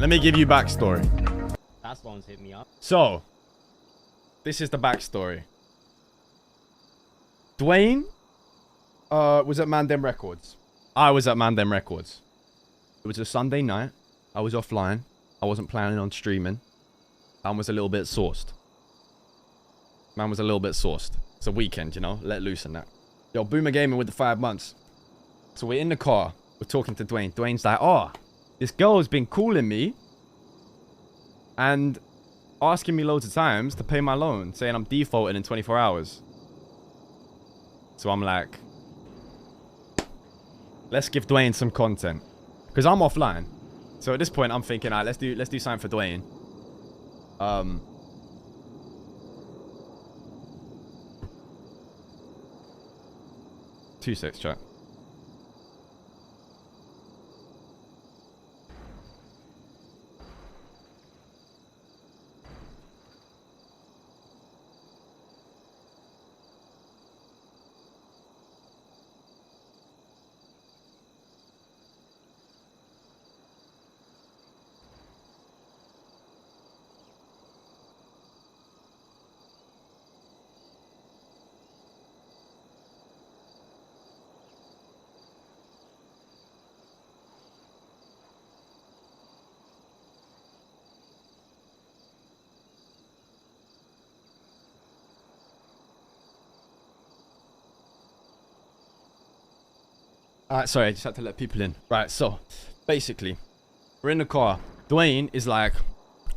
Let me give you backstory. Fast loans hit me up. So, this is the backstory. Dwayne was at MANDEM Records. I was at MANDEM Records. It was a Sunday night. I was offline. I wasn't planning on streaming. Man was a little bit sauced. It's a weekend, you know? Let loose and that. Yo, Boomer Gaming with the 5 months. So we're in the car. We're talking to Dwayne. Dwayne's like, oh, this girl's been calling me and asking me loads of times to pay my loan, saying I'm defaulting in 24 hours. So I'm like, let's give Dwayne some content. Because I'm offline. So at this point, I'm thinking, all right, let's do something for Dwayne. 2-6, chat. Alright, sorry, I just had to let people in. Right, so, basically, we're in the car. Dwayne is like,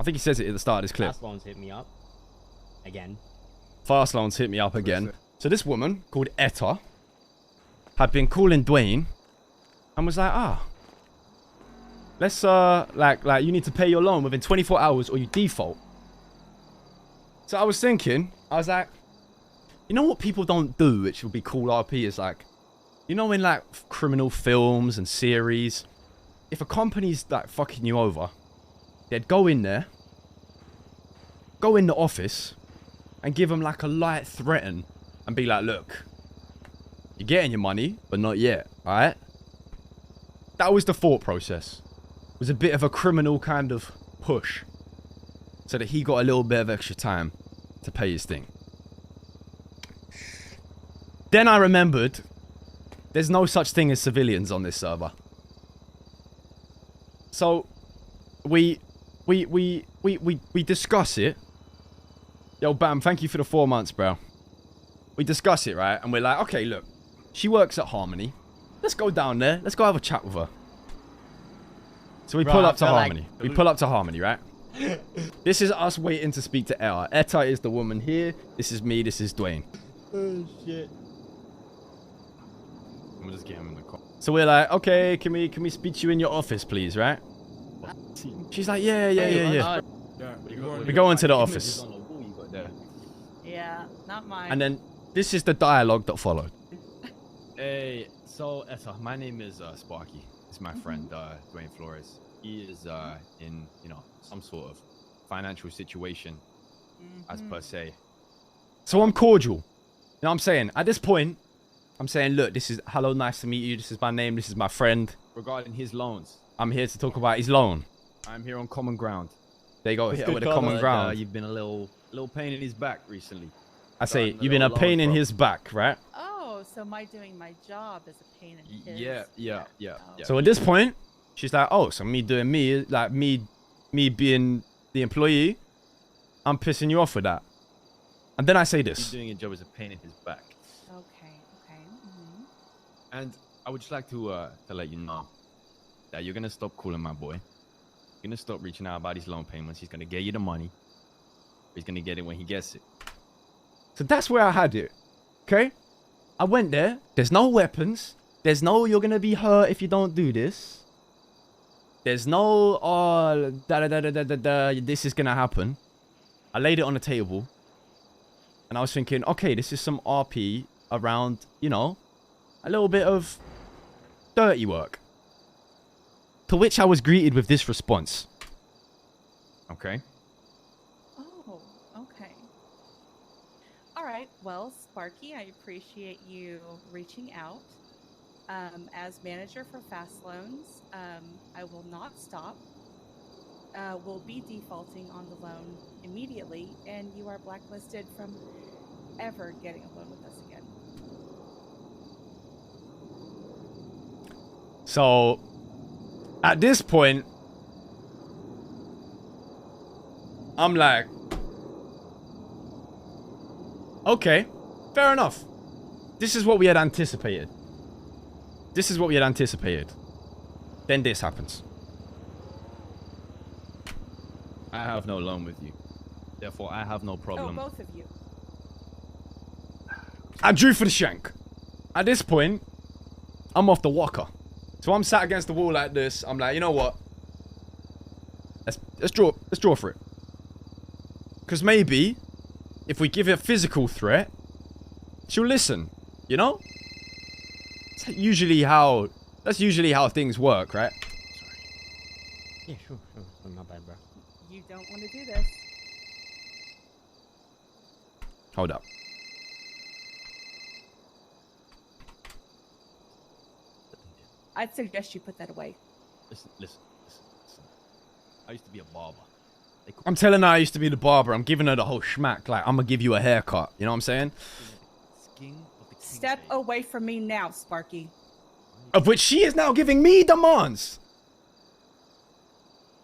I think he says it at the start of this clip. Fast loans hit me up. Again. Fast loans hit me up again. So this woman, called Etta, had been calling Dwayne and was like, let's, like, you need to pay your loan within 24 hours or you default. So I was thinking, I was like, you know what people don't do, which would be cool RP, is like, you know, in like criminal films and series, if a company's like fucking you over, they'd go in there, go in the office, and give them like a light threaten and be like, look, you're getting your money, but not yet, alright? That was the thought process. It was a bit of a criminal kind of push so that he got a little bit of extra time to pay his thing. Then I remembered there's no such thing as civilians on this server. So we discuss it. Yo, Bam, thank you for the 4 months, bro. We discuss it, right? And we're like, okay, look, she works at Harmony. Let's go down there. Let's go have a chat with her. So we pull up to Harmony. We pull up to Harmony, right? This is us waiting to speak to Etta. Etta is the woman here. This is me. This is Dwayne. Oh, shit. We'll just get him in the car. So we're like, okay, can we speak to you in your office, please, right? She's like, yeah. We go into the office. Yeah, not mine. And then this is the dialogue that followed. Hey, so Etta, my name is Sparky. It's my friend Dwayne Flores. He is in, you know, some sort of financial situation, as per se. So I'm cordial. You know what I'm saying? At this point, I'm saying, look, this is, hello, nice to meet you. This is my name. This is my friend. Regarding his loans, I'm here to talk about his loan. I'm here on common ground. They go here with a common ground. You've been a little pain in his back recently. I say, you've been a pain in his back, right? Oh, so my doing my job is a pain in his. Yeah. So at this point, she's like, oh, so me doing me, like me being the employee, I'm pissing you off with that. And then I say this. You doing your job is a pain in his back. Okay. And I would just like to let you know that you're going to stop calling my boy. You're going to stop reaching out about his loan payments. He's going to get you the money. He's going to get it when he gets it. So that's where I had it. Okay? I went there. There's no weapons. There's no, you're going to be hurt if you don't do this. There's no, oh, this is going to happen. I laid it on the table. And I was thinking, okay, this is some RP around, you know, a little bit of dirty work. To which I was greeted with this response. Okay. Oh, okay. All right. Well, Sparky, I appreciate you reaching out. As manager for Fast Loans, I will not stop will be defaulting on the loan immediately, and you are blacklisted from ever getting a loan with us again. So, at this point, I'm like, okay, fair enough. This is what we had anticipated. This is what we had anticipated. Then this happens. I have no loan with you. Therefore, I have no problem. Oh, both of you. I drew for the shank. At this point, I'm off the walker. So I'm sat against the wall like this. I'm like, you know what? Let's draw for it. Because maybe, if we give it a physical threat, she'll listen. You know? That's usually how things work, right? Yeah, sure. Oh, not bad, bro. You don't want to do this. Hold up. I'd suggest you put that away. Listen. I used to be a barber. I'm telling her I used to be the barber. I'm giving her the whole schmack. Like, I'm gonna give you a haircut. You know what I'm saying? Step away from me now, Sparky. Of which she is now giving me demands.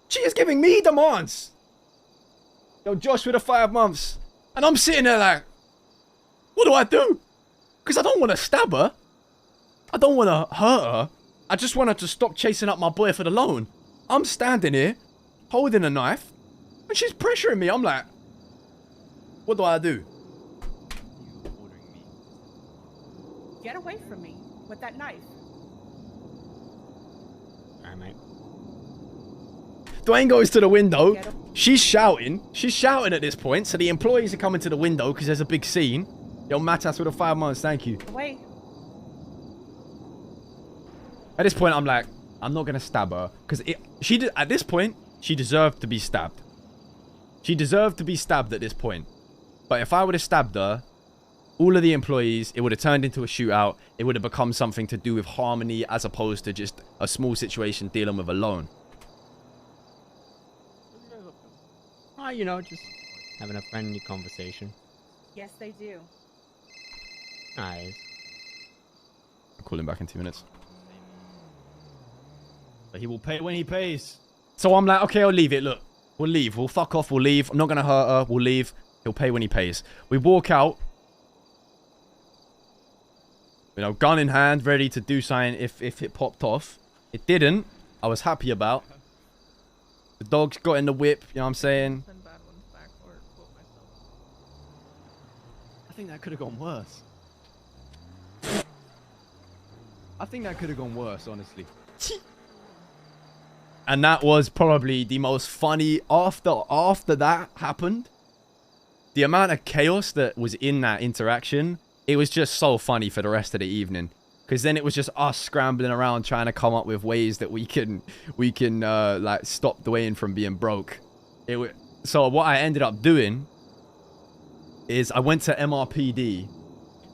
She is giving me demands. Yo, Josh with the 5 months. And I'm sitting there like, what do I do? Because I don't want to stab her. I don't want to hurt her. I just want her to stop chasing up my boy for the loan. I'm standing here, holding a knife, and she's pressuring me. I'm like, what do I do? Get away from me with that knife. Alright, mate. Dwayne goes to the window. She's shouting. She's shouting at this point. So the employees are coming to the window because there's a big scene. Yo, Matas with the 5 months. Thank you. Away. At this point, I'm like, I'm not going to stab her. Because at this point, she deserved to be stabbed. She deserved to be stabbed at this point. But if I would have stabbed her, all of the employees, it would have turned into a shootout. It would have become something to do with harmony as opposed to just a small situation dealing with a loan. Oh, you know, just having a friendly conversation. Yes, they do. Nice. I'll call him back in 2 minutes. But he will pay when he pays. So I'm like, okay, I'll leave it. Look, we'll leave. We'll fuck off. We'll leave. I'm not going to hurt her. We'll leave. He'll pay when he pays. We walk out. You know, gun in hand, ready to do something if it popped off. It didn't. I was happy about. The dogs got in the whip, you know what I'm saying? I think that could have gone worse. I think that could have gone worse, honestly. And that was probably the most funny after that happened. The amount of chaos that was in that interaction, it was just so funny for the rest of the evening. Because then it was just us scrambling around trying to come up with ways that we can like stop Dwayne from being broke. So what I ended up doing is I went to MRPD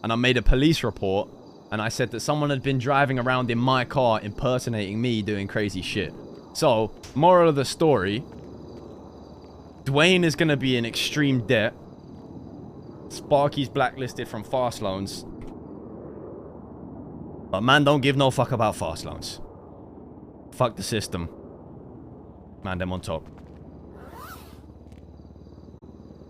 and I made a police report and I said that someone had been driving around in my car impersonating me doing crazy shit. So, moral of the story, Dwayne is going to be in extreme debt. Sparky's blacklisted from fast loans. But man, don't give no fuck about fast loans. Fuck the system. MANDEM on top.